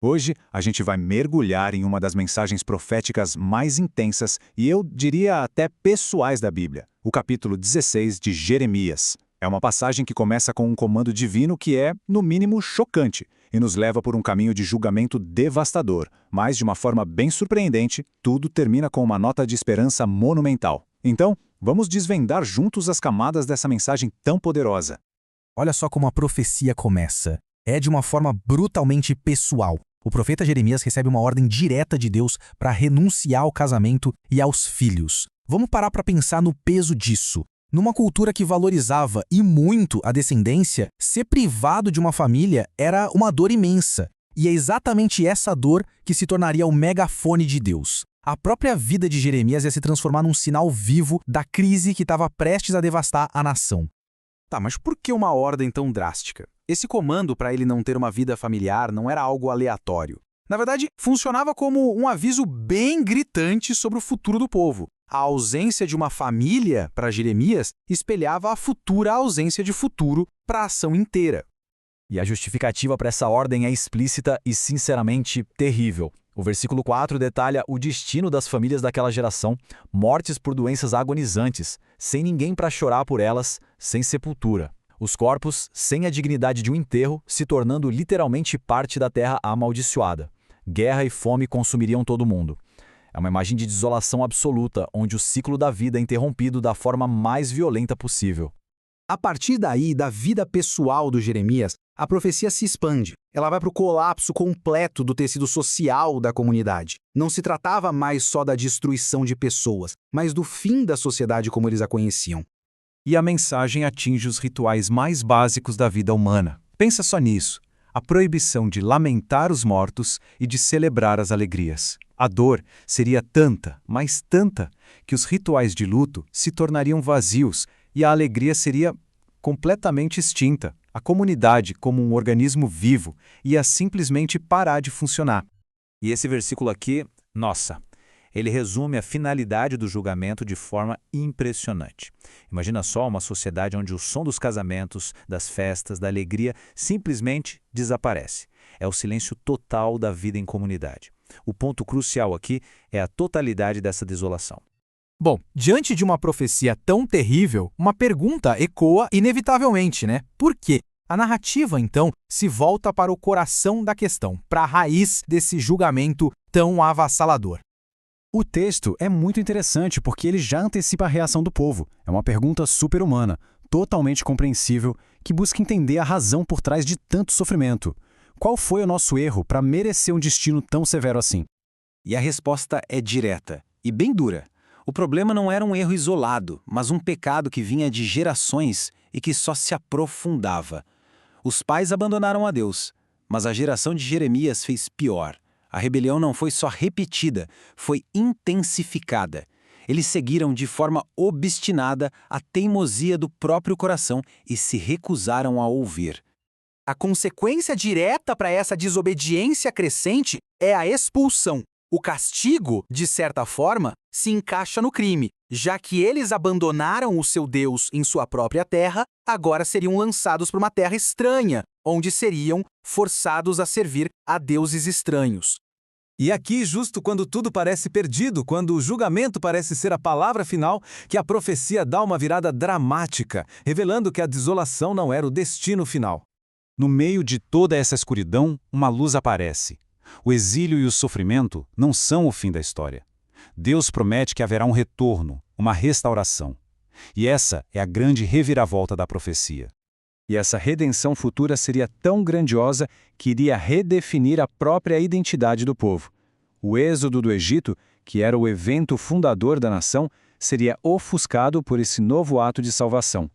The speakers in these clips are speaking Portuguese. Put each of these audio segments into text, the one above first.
Hoje, a gente vai mergulhar em uma das mensagens proféticas mais intensas e eu diria até pessoais da Bíblia, o capítulo 16 de Jeremias. É uma passagem que começa com um comando divino que é, no mínimo, chocante e nos leva por um caminho de julgamento devastador, mas de uma forma bem surpreendente, tudo termina com uma nota de esperança monumental. Então, vamos desvendar juntos as camadas dessa mensagem tão poderosa. Olha só como a profecia começa. É de uma forma brutalmente pessoal. O profeta Jeremias recebe uma ordem direta de Deus para renunciar ao casamento e aos filhos. Vamos parar para pensar no peso disso. Numa cultura que valorizava e muito a descendência, ser privado de uma família era uma dor imensa. E é exatamente essa dor que se tornaria o megafone de Deus. A própria vida de Jeremias ia se transformar num sinal vivo da crise que estava prestes a devastar a nação. Tá, mas por que uma ordem tão drástica? Esse comando para ele não ter uma vida familiar não era algo aleatório. Na verdade, funcionava como um aviso bem gritante sobre o futuro do povo. A ausência de uma família para Jeremias espelhava a futura ausência de futuro para a ação inteira. E a justificativa para essa ordem é explícita e, sinceramente, terrível. O versículo 4 detalha o destino das famílias daquela geração, mortes por doenças agonizantes, sem ninguém para chorar por elas, sem sepultura. Os corpos, sem a dignidade de um enterro, se tornando literalmente parte da terra amaldiçoada. Guerra e fome consumiriam todo mundo. É uma imagem de desolação absoluta, onde o ciclo da vida é interrompido da forma mais violenta possível. A partir daí, da vida pessoal do Jeremias, a profecia se expande. Ela vai para o colapso completo do tecido social da comunidade. Não se tratava mais só da destruição de pessoas, mas do fim da sociedade como eles a conheciam. E a mensagem atinge os rituais mais básicos da vida humana. Pensa só nisso. A proibição de lamentar os mortos e de celebrar as alegrias. A dor seria tanta, mas tanta, que os rituais de luto se tornariam vazios e a alegria seria completamente extinta. A comunidade, como um organismo vivo, ia simplesmente parar de funcionar. E esse versículo aqui, nossa, ele resume a finalidade do julgamento de forma impressionante. Imagina só uma sociedade onde o som dos casamentos, das festas, da alegria simplesmente desaparece. É o silêncio total da vida em comunidade. O ponto crucial aqui é a totalidade dessa desolação. Bom, diante de uma profecia tão terrível, uma pergunta ecoa inevitavelmente, né? Por quê? A narrativa, então, se volta para o coração da questão, para a raiz desse julgamento tão avassalador. O texto é muito interessante porque ele já antecipa a reação do povo. É uma pergunta super-humana, totalmente compreensível, que busca entender a razão por trás de tanto sofrimento. Qual foi o nosso erro para merecer um destino tão severo assim? E a resposta é direta e bem dura. O problema não era um erro isolado, mas um pecado que vinha de gerações e que só se aprofundava. Os pais abandonaram a Deus, mas a geração de Jeremias fez pior. A rebelião não foi só repetida, foi intensificada. Eles seguiram de forma obstinada a teimosia do próprio coração e se recusaram a ouvir. A consequência direta para essa desobediência crescente é a expulsão. O castigo, de certa forma, se encaixa no crime. Já que eles abandonaram o seu Deus em sua própria terra, agora seriam lançados para uma terra estranha, onde seriam forçados a servir a deuses estranhos. E aqui, justo quando tudo parece perdido, quando o julgamento parece ser a palavra final, que a profecia dá uma virada dramática, revelando que a desolação não era o destino final. No meio de toda essa escuridão, uma luz aparece. O exílio e o sofrimento não são o fim da história. Deus promete que haverá um retorno, uma restauração. E essa é a grande reviravolta da profecia. E essa redenção futura seria tão grandiosa que iria redefinir a própria identidade do povo. O êxodo do Egito, que era o evento fundador da nação, seria ofuscado por esse novo ato de salvação.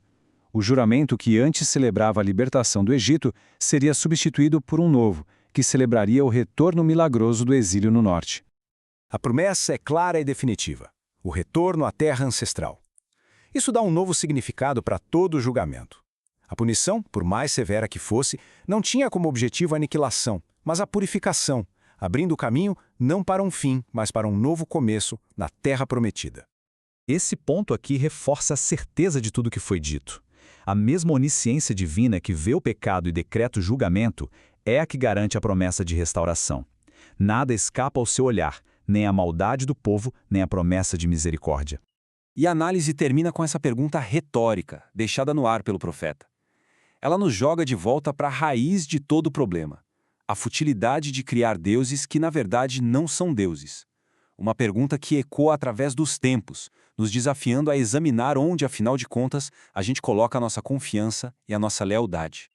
O juramento que antes celebrava a libertação do Egito seria substituído por um novo, que celebraria o retorno milagroso do exílio no norte. A promessa é clara e definitiva: o retorno à terra ancestral. Isso dá um novo significado para todo o julgamento. A punição, por mais severa que fosse, não tinha como objetivo a aniquilação, mas a purificação, abrindo o caminho não para um fim, mas para um novo começo na terra prometida. Esse ponto aqui reforça a certeza de tudo que foi dito. A mesma onisciência divina que vê o pecado e decreta o julgamento é a que garante a promessa de restauração. Nada escapa ao seu olhar, nem a maldade do povo, nem a promessa de misericórdia. E a análise termina com essa pergunta retórica, deixada no ar pelo profeta. Ela nos joga de volta para a raiz de todo o problema: a futilidade de criar deuses que, na verdade, não são deuses. Uma pergunta que ecoa através dos tempos, nos desafiando a examinar onde, afinal de contas, a gente coloca a nossa confiança e a nossa lealdade.